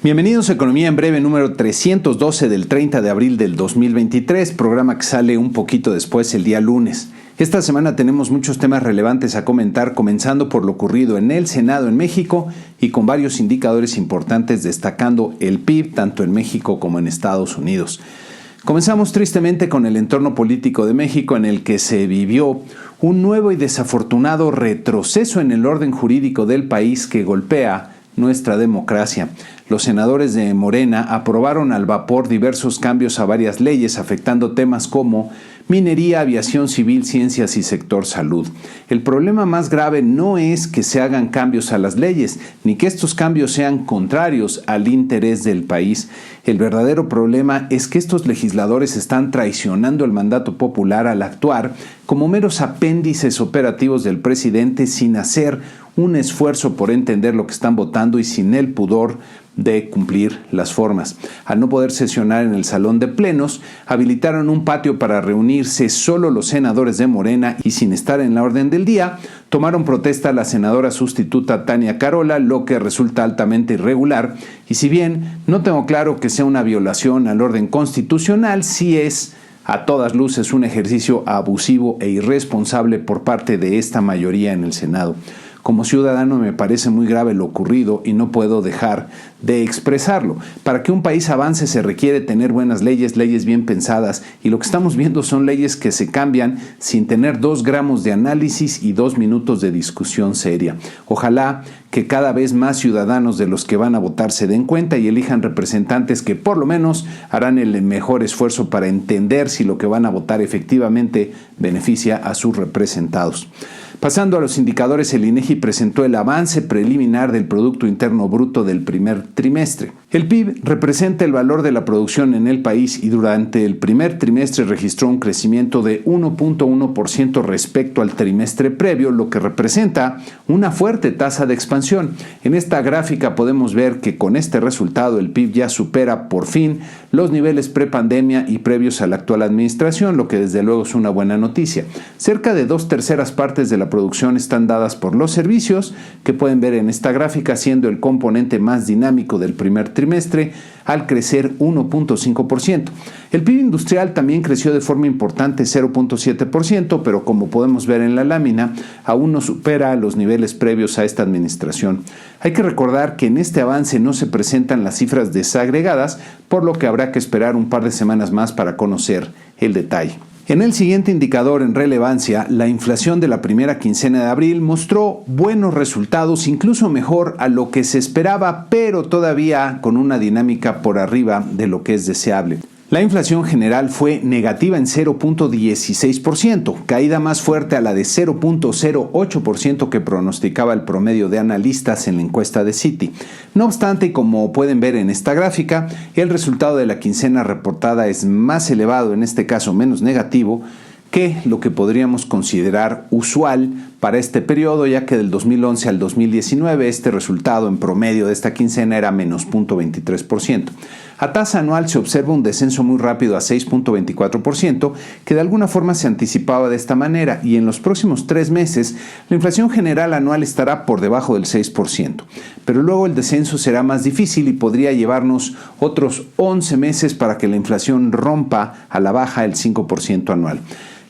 Bienvenidos a Economía en Breve, número 312 del 30 de abril del 2023, programa que sale un poquito después el día lunes. Esta semana tenemos muchos temas relevantes a comentar, comenzando por lo ocurrido en el Senado en México y con varios indicadores importantes destacando el PIB tanto en México como en Estados Unidos. Comenzamos tristemente con el entorno político de México, en el que se vivió un nuevo y desafortunado retroceso en el orden jurídico del país que golpea nuestra democracia. Los senadores de Morena aprobaron al vapor diversos cambios a varias leyes afectando temas como minería, aviación civil, ciencias y sector salud. El problema más grave no es que se hagan cambios a las leyes, ni que estos cambios sean contrarios al interés del país. El verdadero problema es que estos legisladores están traicionando el mandato popular al actuar como meros apéndices operativos del presidente sin hacer un esfuerzo por entender lo que están votando y sin el pudor de cumplir las formas. Al no poder sesionar en el salón de plenos, habilitaron un patio para reunirse solo los senadores de Morena y sin estar en la orden del día, tomaron protesta a la senadora sustituta Tania Carola, lo que resulta altamente irregular, y si bien no tengo claro que sea una violación al orden constitucional, sí es a todas luces un ejercicio abusivo e irresponsable por parte de esta mayoría en el Senado. Como ciudadano me parece muy grave lo ocurrido y no puedo dejar de expresarlo. Para que un país avance se requiere tener buenas leyes, leyes bien pensadas, y lo que estamos viendo son leyes que se cambian sin tener 2 gramos de análisis y 2 minutos de discusión seria. Ojalá que cada vez más ciudadanos de los que van a votar se den cuenta y elijan representantes que por lo menos harán el mejor esfuerzo para entender si lo que van a votar efectivamente beneficia a sus representados. Pasando a los indicadores, el INEGI presentó el avance preliminar del Producto Interno Bruto del primer trimestre. El PIB representa el valor de la producción en el país y durante el primer trimestre registró un crecimiento de 1.1% respecto al trimestre previo, lo que representa una fuerte tasa de expansión. En esta gráfica podemos ver que con este resultado el PIB ya supera por fin los niveles prepandemia y previos a la actual administración, lo que desde luego es una buena noticia. Cerca de 2/3 partes de la producción están dadas por los servicios, que pueden ver en esta gráfica, siendo el componente más dinámico del primer trimestre al crecer 1.5%. El PIB industrial también creció de forma importante 0.7%, pero como podemos ver en la lámina, aún no supera los niveles previos a esta administración. Hay que recordar que en este avance no se presentan las cifras desagregadas, por lo que habrá que esperar un par de semanas más para conocer el detalle. En el siguiente indicador en relevancia, la inflación de la primera quincena de abril mostró buenos resultados, incluso mejor a lo que se esperaba, pero todavía con una dinámica por arriba de lo que es deseable. La inflación general fue negativa en 0.16%, caída más fuerte a la de 0.08% que pronosticaba el promedio de analistas en la encuesta de Citi. No obstante, como pueden ver en esta gráfica, el resultado de la quincena reportada es más elevado, en este caso menos negativo, que lo que podríamos considerar usual para este periodo, ya que del 2011 al 2019 este resultado en promedio de esta quincena era menos 0.23%. A tasa anual se observa un descenso muy rápido a 6.24%, que de alguna forma se anticipaba de esta manera, y en los próximos 3 meses la inflación general anual estará por debajo del 6%. Pero luego el descenso será más difícil y podría llevarnos otros 11 meses para que la inflación rompa a la baja el 5% anual.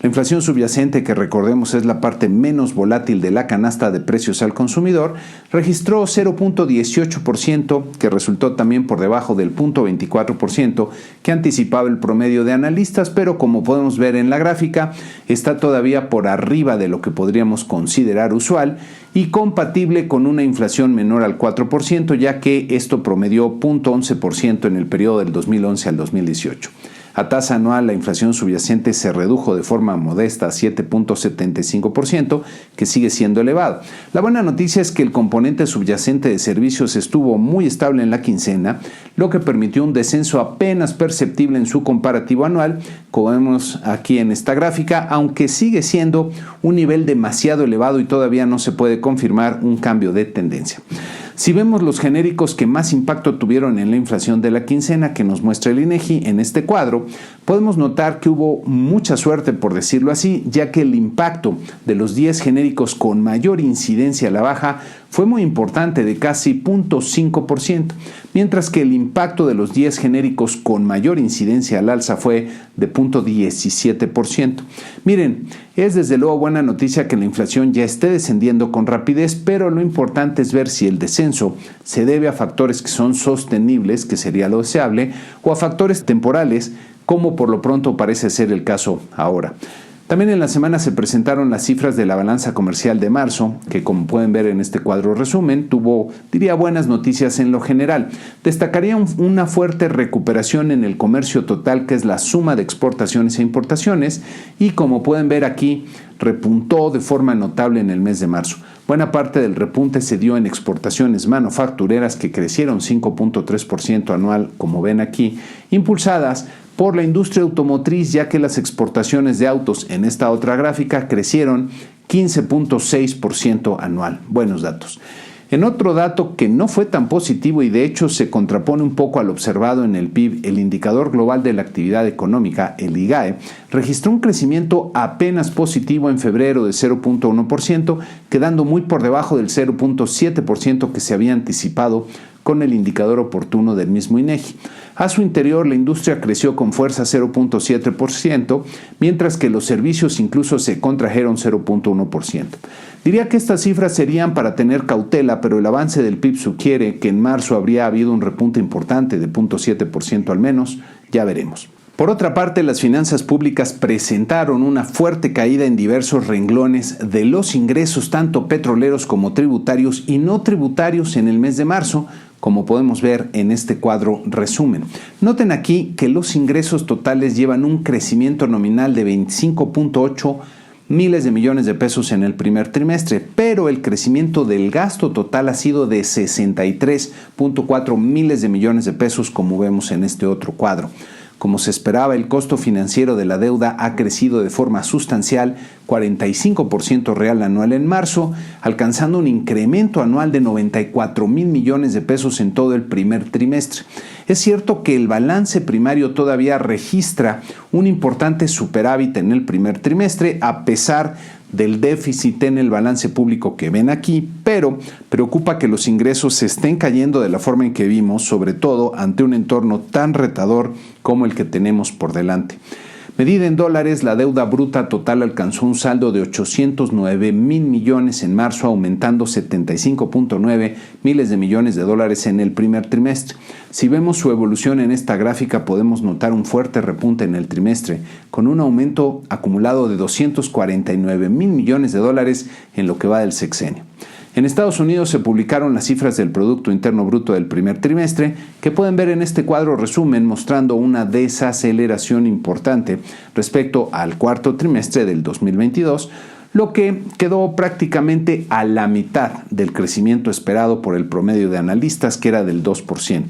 La inflación subyacente, que recordemos es la parte menos volátil de la canasta de precios al consumidor, registró 0.18%, que resultó también por debajo del 0.24% que anticipaba el promedio de analistas, pero como podemos ver en la gráfica, está todavía por arriba de lo que podríamos considerar usual y compatible con una inflación menor al 4%, ya que esto promedió 0.11% en el periodo del 2011 al 2018. A tasa anual, la inflación subyacente se redujo de forma modesta a 7.75%, que sigue siendo elevado. La buena noticia es que el componente subyacente de servicios estuvo muy estable en la quincena, lo que permitió un descenso apenas perceptible en su comparativo anual, como vemos aquí en esta gráfica, aunque sigue siendo un nivel demasiado elevado y todavía no se puede confirmar un cambio de tendencia. Si vemos los genéricos que más impacto tuvieron en la inflación de la quincena que nos muestra el INEGI en este cuadro, podemos notar que hubo mucha suerte, por decirlo así, ya que el impacto de los 10 genéricos con mayor incidencia a la baja fue muy importante, de casi 0.5%, mientras que el impacto de los 10 genéricos con mayor incidencia al alza fue de 0.17%. Miren, es desde luego buena noticia que la inflación ya esté descendiendo con rapidez, pero lo importante es ver si el descenso se debe a factores que son sostenibles, que sería lo deseable, o a factores temporales, como por lo pronto parece ser el caso ahora. También en la semana se presentaron las cifras de la balanza comercial de marzo, que como pueden ver en este cuadro resumen, tuvo, buenas noticias en lo general. Destacaría una fuerte recuperación en el comercio total, que es la suma de exportaciones e importaciones, y como pueden ver aquí, repuntó de forma notable en el mes de marzo. Buena parte del repunte se dio en exportaciones manufactureras, que crecieron 5.3% anual, como ven aquí, impulsadas por la industria automotriz, ya que las exportaciones de autos en esta otra gráfica crecieron 15.6% anual. Buenos datos. En otro dato que no fue tan positivo y de hecho se contrapone un poco al observado en el PIB, el indicador global de la actividad económica, el IGAE, registró un crecimiento apenas positivo en febrero de 0.1%, quedando muy por debajo del 0.7% que se había anticipado con el indicador oportuno del mismo INEGI. A su interior, la industria creció con fuerza 0.7%, mientras que los servicios incluso se contrajeron 0.1%. Diría que estas cifras serían para tener cautela, pero el avance del PIB sugiere que en marzo habría habido un repunte importante de 0.7% al menos. Ya veremos. Por otra parte, las finanzas públicas presentaron una fuerte caída en diversos renglones de los ingresos, tanto petroleros como tributarios y no tributarios en el mes de marzo, como podemos ver en este cuadro resumen. Noten aquí que los ingresos totales llevan un crecimiento nominal de 25.8 miles de millones de pesos en el primer trimestre, pero el crecimiento del gasto total ha sido de 63.4 miles de millones de pesos, como vemos en este otro cuadro. Como se esperaba, el costo financiero de la deuda ha crecido de forma sustancial, 45% real anual en marzo, alcanzando un incremento anual de 94 mil millones de pesos en todo el primer trimestre. Es cierto que el balance primario todavía registra un importante superávit en el primer trimestre, a pesar del déficit en el balance público que ven aquí, pero preocupa que los ingresos se estén cayendo de la forma en que vimos, sobre todo ante un entorno tan retador como el que tenemos por delante. Medida en dólares, la deuda bruta total alcanzó un saldo de 809 mil millones en marzo, aumentando 75.9 miles de millones de dólares en el primer trimestre. Si vemos su evolución en esta gráfica, podemos notar un fuerte repunte en el trimestre, con un aumento acumulado de 249 mil millones de dólares en lo que va del sexenio. En Estados Unidos se publicaron las cifras del Producto Interno Bruto del primer trimestre, que pueden ver en este cuadro resumen, mostrando una desaceleración importante respecto al cuarto trimestre del 2022, lo que quedó prácticamente a la mitad del crecimiento esperado por el promedio de analistas, que era del 2%.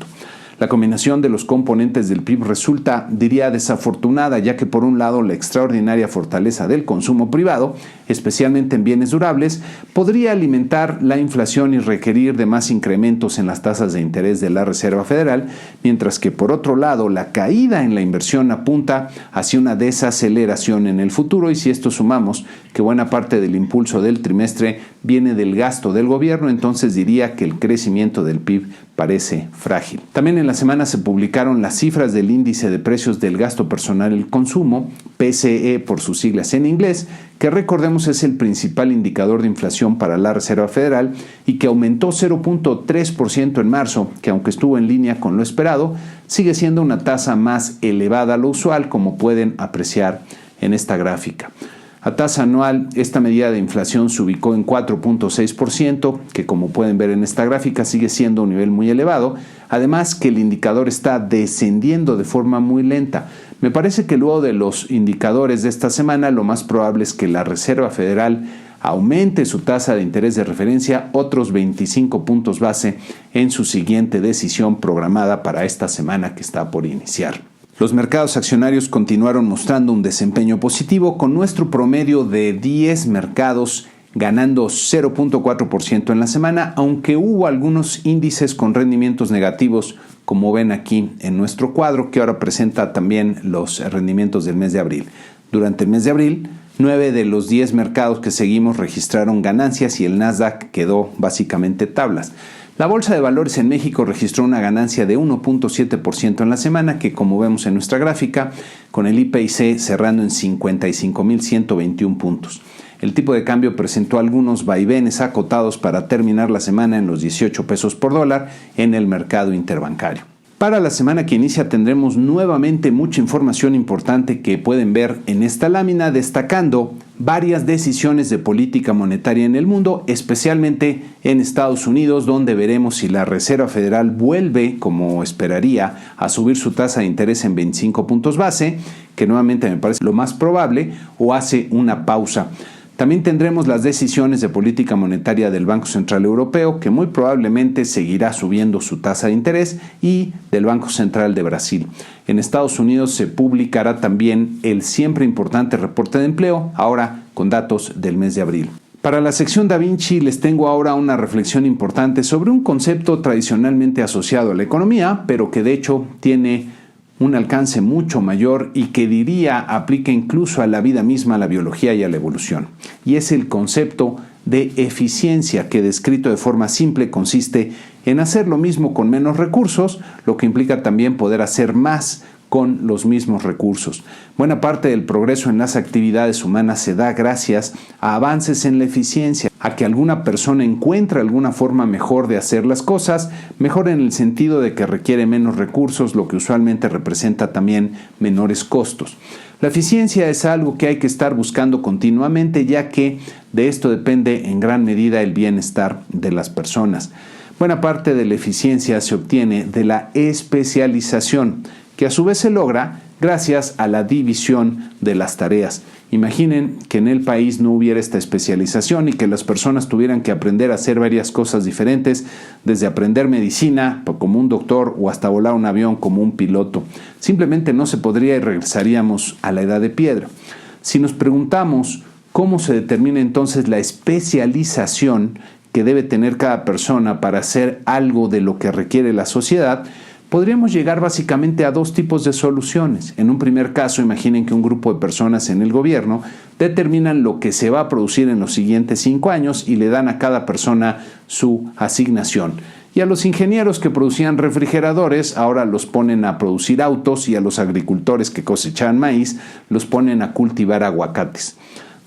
La combinación de los componentes del PIB resulta, desafortunada, ya que por un lado la extraordinaria fortaleza del consumo privado, especialmente en bienes durables, podría alimentar la inflación y requerir de más incrementos en las tasas de interés de la Reserva Federal, mientras que por otro lado la caída en la inversión apunta hacia una desaceleración en el futuro, y si esto sumamos que buena parte del impulso del trimestre viene del gasto del gobierno, entonces diría que el crecimiento del PIB parece frágil. También en la semana se publicaron las cifras del índice de precios del gasto personal y el consumo, PCE por sus siglas en inglés, que recordemos es el principal indicador de inflación para la Reserva Federal y que aumentó 0.3% en marzo, que aunque estuvo en línea con lo esperado, sigue siendo una tasa más elevada a lo usual, como pueden apreciar en esta gráfica. A tasa anual, esta medida de inflación se ubicó en 4.6%, que como pueden ver en esta gráfica sigue siendo un nivel muy elevado, además que el indicador está descendiendo de forma muy lenta. Me parece que luego de los indicadores de esta semana, lo más probable es que la Reserva Federal aumente su tasa de interés de referencia otros 25 puntos base en su siguiente decisión programada para esta semana que está por iniciar. Los mercados accionarios continuaron mostrando un desempeño positivo, con nuestro promedio de 10 mercados ganando 0.4% en la semana, aunque hubo algunos índices con rendimientos negativos, como ven aquí en nuestro cuadro, que ahora presenta también los rendimientos del mes de abril. Durante el mes de abril, 9 de los 10 mercados que seguimos registraron ganancias y el Nasdaq quedó básicamente tablas. La Bolsa de Valores en México registró una ganancia de 1.7% en la semana, que como vemos en nuestra gráfica, con el IPC cerrando en 55.121 puntos. El tipo de cambio presentó algunos vaivenes acotados para terminar la semana en los 18 pesos por dólar en el mercado interbancario. Para la semana que inicia tendremos nuevamente mucha información importante que pueden ver en esta lámina, destacando varias decisiones de política monetaria en el mundo, especialmente en Estados Unidos, donde veremos si la Reserva Federal vuelve, como esperaría, a subir su tasa de interés en 25 puntos base, que nuevamente me parece lo más probable, o hace una pausa. También tendremos las decisiones de política monetaria del Banco Central Europeo, que muy probablemente seguirá subiendo su tasa de interés, y del Banco Central de Brasil. En Estados Unidos se publicará también el siempre importante reporte de empleo, ahora con datos del mes de abril. Para la sección Da Vinci les tengo ahora una reflexión importante sobre un concepto tradicionalmente asociado a la economía, pero que de hecho tiene un alcance mucho mayor y que diría aplica incluso a la vida misma, a la biología y a la evolución. Y es el concepto de eficiencia, que descrito de forma simple consiste en hacer lo mismo con menos recursos, lo que implica también poder hacer más con los mismos recursos. Buena parte del progreso en las actividades humanas se da gracias a avances en la eficiencia, a que alguna persona encuentre alguna forma mejor de hacer las cosas, mejor en el sentido de que requiere menos recursos, lo que usualmente representa también menores costos. La eficiencia es algo que hay que estar buscando continuamente, ya que de esto depende en gran medida el bienestar de las personas. Buena parte de la eficiencia se obtiene de la especialización, que a su vez se logra gracias a la división de las tareas. Imaginen que en el país no hubiera esta especialización y que las personas tuvieran que aprender a hacer varias cosas diferentes, desde aprender medicina como un doctor o hasta volar un avión como un piloto. Simplemente no se podría y regresaríamos a la edad de piedra. Si nos preguntamos cómo se determina entonces la especialización que debe tener cada persona para hacer algo de lo que requiere la sociedad, podríamos llegar básicamente a dos tipos de soluciones. En un primer caso, imaginen que un grupo de personas en el gobierno determinan lo que se va a producir en los siguientes 5 años y le dan a cada persona su asignación. Y a los ingenieros que producían refrigeradores, ahora los ponen a producir autos, y a los agricultores que cosechaban maíz, los ponen a cultivar aguacates.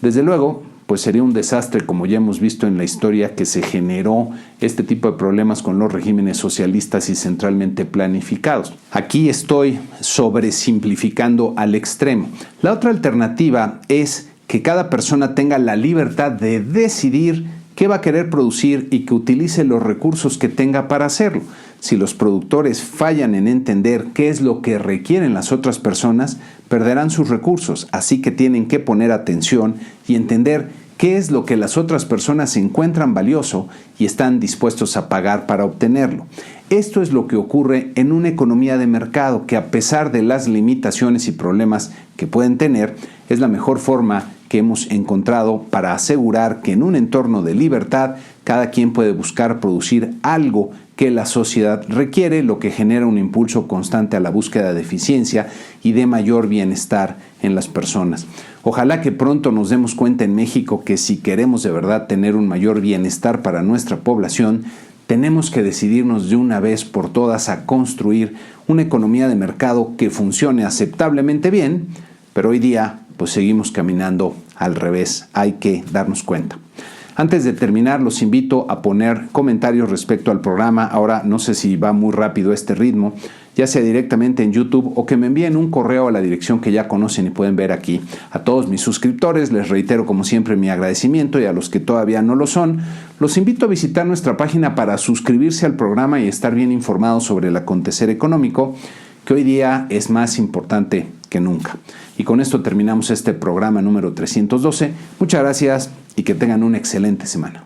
Desde luego, pues sería un desastre, como ya hemos visto en la historia, que se generó este tipo de problemas con los regímenes socialistas y centralmente planificados. Aquí estoy sobresimplificando al extremo. La otra alternativa es que cada persona tenga la libertad de decidir qué va a querer producir y que utilice los recursos que tenga para hacerlo. Si los productores fallan en entender qué es lo que requieren las otras personas, perderán sus recursos, así que tienen que poner atención y entender qué es lo que las otras personas encuentran valioso y están dispuestos a pagar para obtenerlo. Esto es lo que ocurre en una economía de mercado, que a pesar de las limitaciones y problemas que pueden tener, es la mejor forma que hemos encontrado para asegurar que en un entorno de libertad cada quien puede buscar producir algo que la sociedad requiere, lo que genera un impulso constante a la búsqueda de eficiencia y de mayor bienestar en las personas. Ojalá que pronto nos demos cuenta en México que si queremos de verdad tener un mayor bienestar para nuestra población, tenemos que decidirnos de una vez por todas a construir una economía de mercado que funcione aceptablemente bien, pero hoy día pues seguimos caminando al revés. Hay que darnos cuenta. Antes de terminar, los invito a poner comentarios respecto al programa. Ahora no sé si va muy rápido este ritmo, ya sea directamente en YouTube o que me envíen un correo a la dirección que ya conocen y pueden ver aquí. A todos mis suscriptores les reitero como siempre mi agradecimiento, y a los que todavía no lo son, los invito a visitar nuestra página para suscribirse al programa y estar bien informados sobre el acontecer económico, que hoy día es más importante que nunca. Y con esto terminamos este programa número 312. Muchas gracias y que tengan una excelente semana.